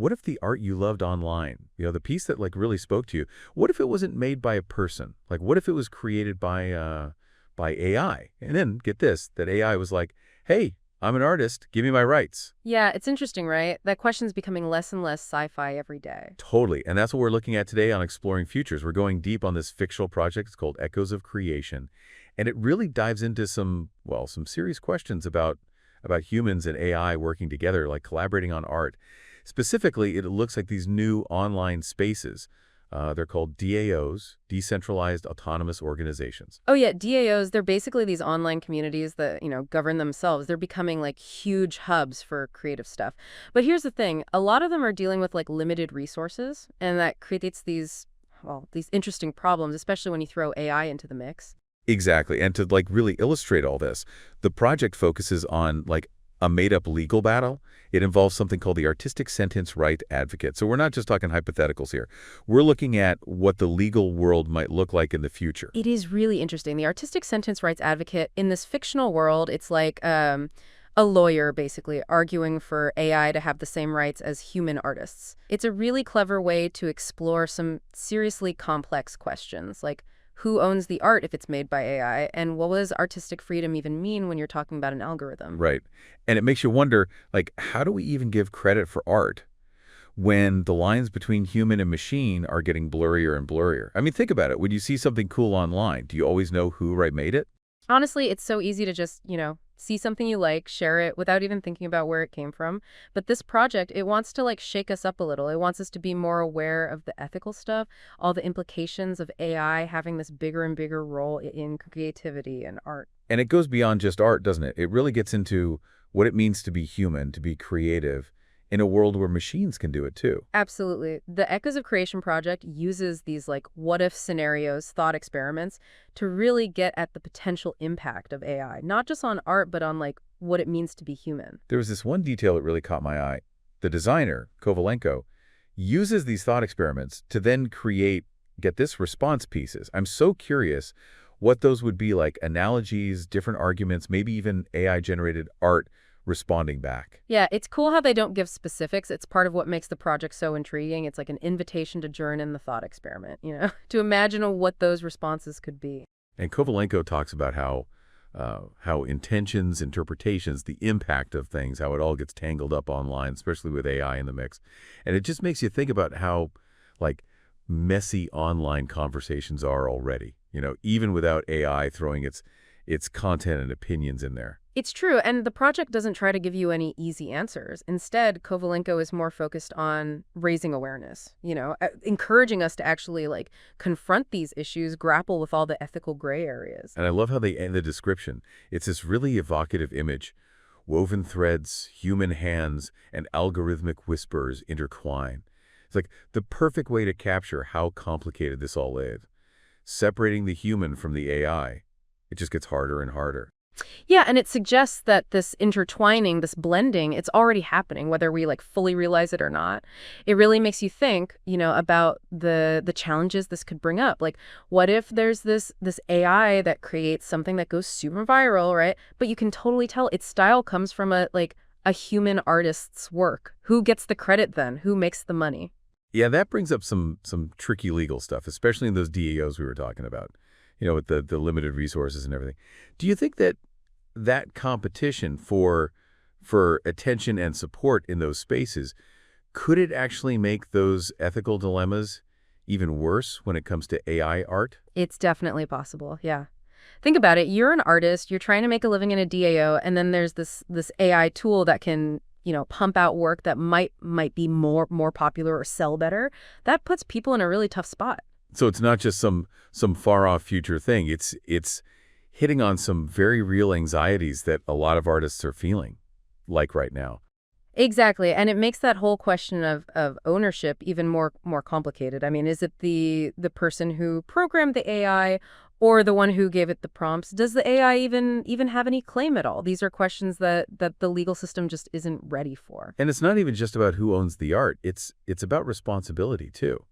what if the art you loved online, the piece that like really spoke to you, what if it wasn't made by a person? Like, what if it was created by AI? And then get this, that AI was like, hey, I'm an artist, give me my rights. Yeah, it's interesting, right? That question's becoming less and less sci-fi every day. Totally. And that's what we're looking at today on Exploring Futures. We're going deep on this fictional project. It's called Echoes of Creation. And it really dives into some serious questions about humans and AI working together, like collaborating on art. Specifically, it looks like these new online spaces. They're called DAOs, decentralized autonomous organizations. Oh yeah, DAOs, they're basically these online communities that, govern themselves. They're becoming like huge hubs for creative stuff. But here's the thing, a lot of them are dealing with like limited resources, and that creates these interesting problems, especially when you throw AI into the mix. Exactly. And to like really illustrate all this, the project focuses on like a made-up legal battle. It involves something called the Artistic Sentience Rights Advocate. So we're not just talking hypotheticals here. We're looking at what the legal world might look like in the future. It is really interesting. The Artistic Sentience Rights Advocate, in this fictional world, it's like a lawyer basically arguing for AI to have the same rights as human artists. It's a really clever way to explore some seriously complex questions, like who owns the art if it's made by AI, and what does artistic freedom even mean when you're talking about an algorithm? Right. And it makes you wonder, like, how do we even give credit for art when the lines between human and machine are getting blurrier and blurrier? I mean, think about it. When you see something cool online, do you always know who made it? Honestly, it's so easy to just, see something you like, share it without even thinking about where it came from. But this project, it wants to like shake us up a little. It wants us to be more aware of the ethical stuff, all the implications of AI having this bigger and bigger role in creativity and art. And it goes beyond just art, doesn't it? It really gets into what it means to be human, to be creative, in a world where machines can do it too. Absolutely. The Echoes of Creation project uses these like what-if scenarios, thought experiments, to really get at the potential impact of AI, not just on art, but on like what it means to be human. There was this one detail that really caught my eye. The designer, Kovalenko, uses these thought experiments to then create, get this, response pieces. I'm so curious what those would be, like analogies, different arguments, maybe even AI-generated art responding back. Yeah, it's cool how they don't give specifics. It's part of what makes the project so intriguing. It's like an invitation to join in the thought experiment, to imagine what those responses could be. And Kovalenko talks about how intentions, interpretations, the impact of things, how it all gets tangled up online, especially with AI in the mix. And it just makes you think about how, like, messy online conversations are already, even without AI throwing its content and opinions in there. It's true, and the project doesn't try to give you any easy answers. Instead, Kovalenko is more focused on raising awareness, encouraging us to actually like confront these issues, grapple with all the ethical gray areas. And I love how they end the description. It's this really evocative image. Woven threads, human hands, and algorithmic whispers intertwine. It's like the perfect way to capture how complicated this all is. Separating the human from the AI, it just gets harder and harder. Yeah, and it suggests that this intertwining, this blending, it's already happening, whether we like fully realize it or not. It really makes you think, about the challenges this could bring up. Like, what if there's this AI that creates something that goes super viral, right? But you can totally tell its style comes from a human artist's work. Who gets the credit then? Who makes the money? Yeah, that brings up some tricky legal stuff, especially in those DAOs we were talking about, with the limited resources and everything. Do you think that competition for attention and support in those spaces, could it actually make those ethical dilemmas even worse when it comes to AI art? It's definitely possible, yeah. Think about it. You're an artist, you're trying to make a living in a DAO, and then there's this AI tool that can pump out work that might be more popular or sell better. That puts people in a really tough spot. So it's not just some far off future thing. It's hitting on some very real anxieties that a lot of artists are feeling, like right now. Exactly, and it makes that whole question of ownership even more complicated. I mean, is it the person who programmed the AI or the one who gave it the prompts? Does the AI even have any claim at all? These are questions that the legal system just isn't ready for. And it's not even just about who owns the art. It's about responsibility too.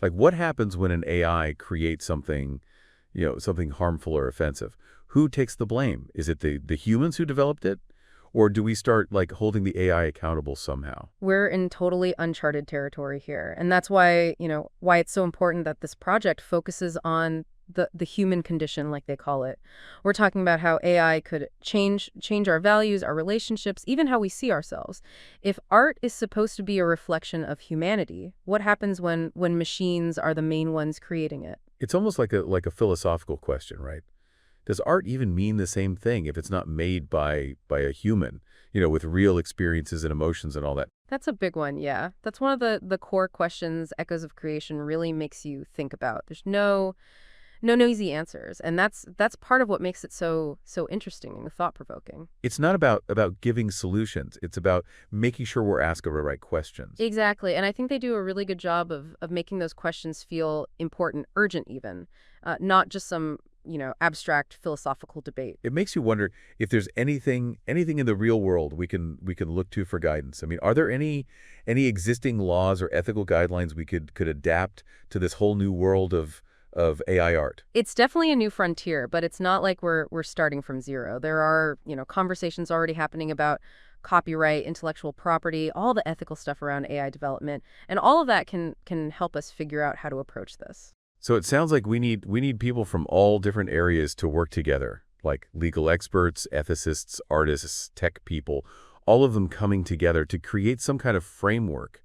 Like, what happens when an AI creates something, something harmful or offensive? Who takes the blame? Is it the humans who developed it? Or do we start, like, holding the AI accountable somehow? We're in totally uncharted territory here. And that's why, why it's so important that this project focuses on the human condition, like they call it. We're talking about how AI could change our values, our relationships, even how we see ourselves. If art is supposed to be a reflection of humanity, what happens when machines are the main ones creating it? It's almost like a philosophical question, right? Does art even mean the same thing if it's not made by a human, with real experiences and emotions and all that? That's a big one, yeah. That's one of the core questions Echoes of Creation really makes you think about. There's no easy answers, and that's part of what makes it so interesting and thought-provoking. It's not about giving solutions. It's about making sure we're asking the right questions. Exactly, and I think they do a really good job of making those questions feel important, urgent even, not just some, abstract philosophical debate. It makes you wonder if there's anything in the real world we can look to for guidance. I mean, are there any existing laws or ethical guidelines we could adapt to this whole new world of AI art? It's definitely a new frontier, but it's not like we're starting from zero. There are, conversations already happening about copyright, intellectual property, all the ethical stuff around AI development, and all of that can help us figure out how to approach this. So it sounds like we need people from all different areas to work together, like legal experts, ethicists, artists, tech people, all of them coming together to create some kind of framework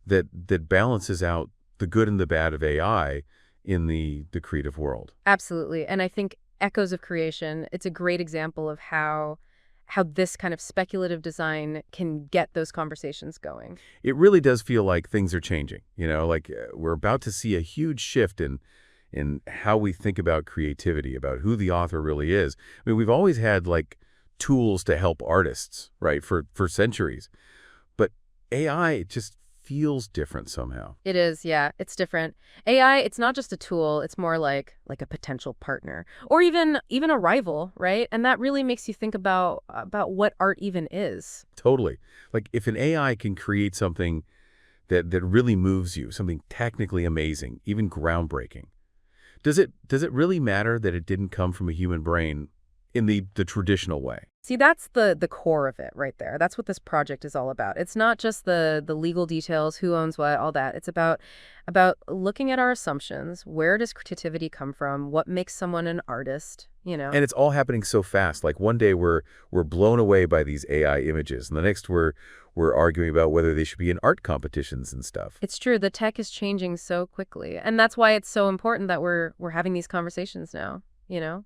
that balances out the good and the bad of AI in the creative world. Absolutely. And I think Echoes of Creation, it's a great example of how this kind of speculative design can get those conversations going. It really does feel like things are changing, we're about to see a huge shift in how we think about creativity, about who the author really is. I mean, we've always had like tools to help artists, right, for centuries. But AI just feels different somehow. It is, yeah, it's different. AI, it's not just a tool, it's more like a potential partner or even a rival, right? And that really makes you think about what art even is. Totally. Like if an AI can create something that really moves you, something technically amazing, even groundbreaking, does it really matter that it didn't come from a human brain in the traditional way? See, that's the core of it right there. That's what this project is all about. It's not just the legal details, who owns what, all that. It's about looking at our assumptions. Where does creativity come from? What makes someone an artist? And it's all happening so fast. Like one day we're blown away by these AI images, and the next we're arguing about whether they should be in art competitions and stuff. It's true. The tech is changing so quickly, and that's why it's so important that we're having these conversations now.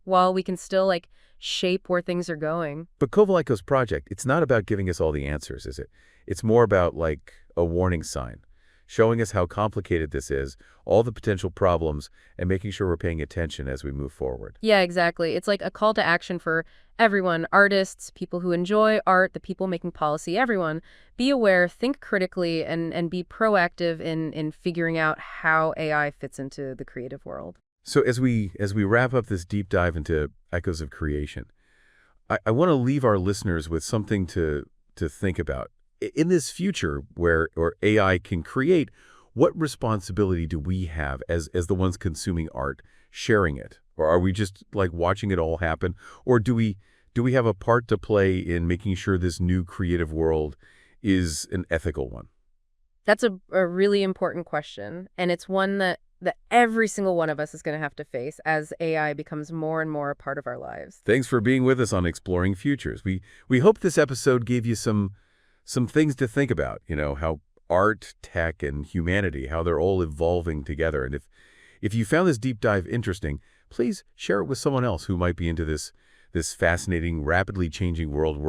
While we can still shape where things are going. But Kovalenko's project, it's not about giving us all the answers, is it? It's more about like a warning sign, showing us how complicated this is, all the potential problems, and making sure we're paying attention as we move forward. Yeah, exactly. It's like a call to action for everyone, artists, people who enjoy art, the people making policy, everyone. Be aware, think critically, and be proactive in figuring out how AI fits into the creative world. So as we wrap up this deep dive into Echoes of Creation, I want to leave our listeners with something to think about. In this future where AI can create, what responsibility do we have as the ones consuming art, sharing it? Or are we just like watching it all happen? Or do we have a part to play in making sure this new creative world is an ethical one? That's a really important question, and it's one that every single one of us is going to have to face as AI becomes more and more a part of our lives. Thanks for being with us on Exploring Futures. We hope this episode gave you some things to think about, how art, tech, and humanity, how they're all evolving together. And if you found this deep dive interesting, please share it with someone else who might be into this fascinating, rapidly changing world we're